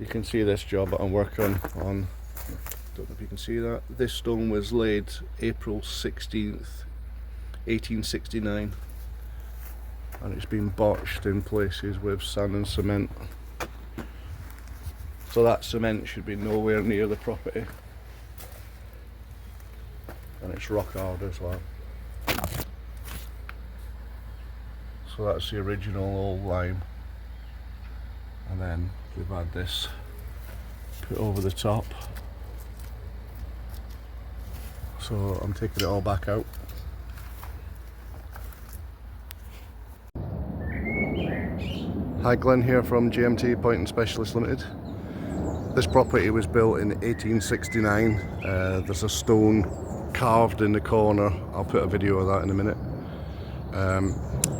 You can see this job that I'm working on. Don't know if you can see that. This stone was laid April 16th, 1869, and it's been botched in places with sand and cement. So that cement should be nowhere near the property, and it's rock hard as well. So that's the original old lime, and then we've had this put over the top. So I'm taking it all back out. Hi, Glenn here from GMT Point & Specialist Limited. This property was built in 1869. There's a stone carved in the corner. I'll put a video of that in a minute.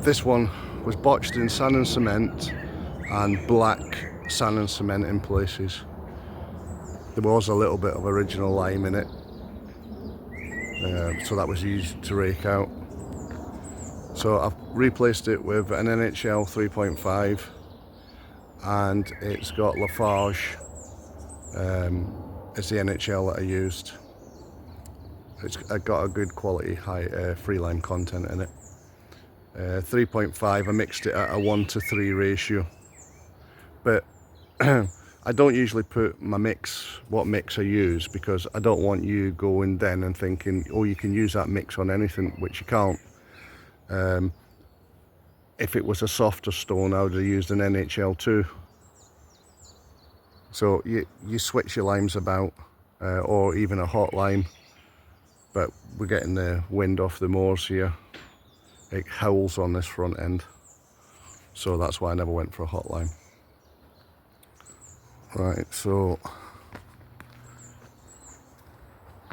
This one was botched in sand and cement and black sand and cement in places. There was a little bit of original lime in it, so that was easy to rake out. So I've replaced it with an NHL 3.5, and it's got Lafarge. It's the NHL that I used. It's got a good quality high free lime content in it. 3.5, I mixed it at a 1:3 ratio, but I don't usually put my what mix I use, because I don't want you going then and thinking, oh, you can use that mix on anything, which you can't. If it was a softer stone, I would have used an NHL2. So you switch your limes about, or even a hot lime, but we're getting the wind off the moors here. It howls on this front end, so that's why I never went for a hot lime. Right, so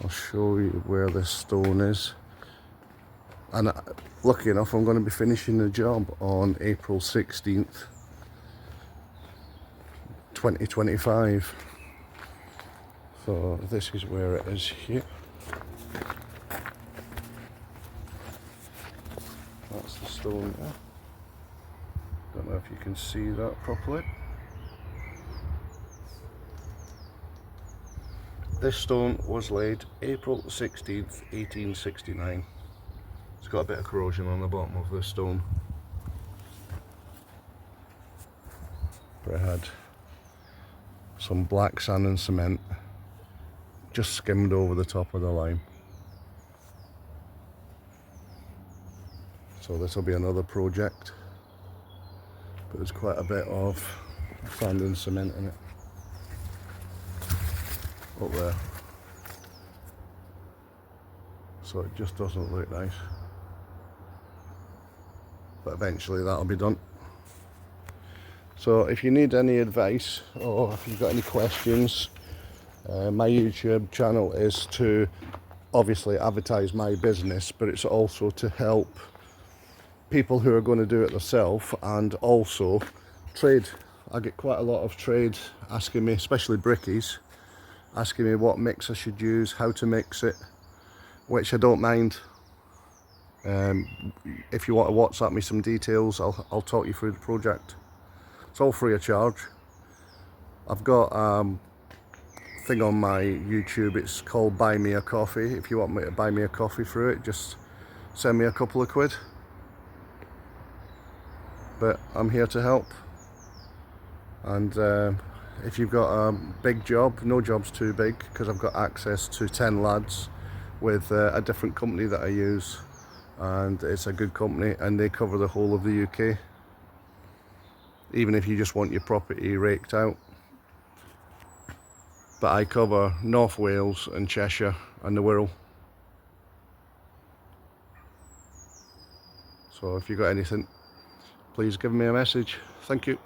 I'll show you where this stone is, and lucky enough I'm going to be finishing the job on April 16th 2025. So this is where it is here. That's the stone there. Don't know if you can see that properly. This stone was laid April 16th 1869. It's got a bit of corrosion on the bottom of the stone, but it had some black sand and cement just skimmed over the top of the lime. So this will be another project, but there's quite a bit of sand and cement in it up there, so it just doesn't look nice, but eventually that'll be done. So if you need any advice, or if you've got any questions, my YouTube channel is to obviously advertise my business, but it's also to help people who are going to do it themselves, and also trade. I get quite a lot of trade asking me, especially brickies, asking me what mix I should use, how to mix it, which I don't mind. If you want to WhatsApp me some details, I'll talk you through the project. It's all free of charge. I've got thing on my YouTube, it's called Buy Me a Coffee. If you want me to buy me a coffee through it, just send me a couple of quid. But I'm here to help. And if you've got a big job, no job's too big, because I've got access to 10 lads with a different company that I use, and it's a good company, and they cover the whole of the UK. Even if you just want your property raked out. But I cover North Wales and Cheshire and the Wirral. So if you've got anything, please give me a message. Thank you.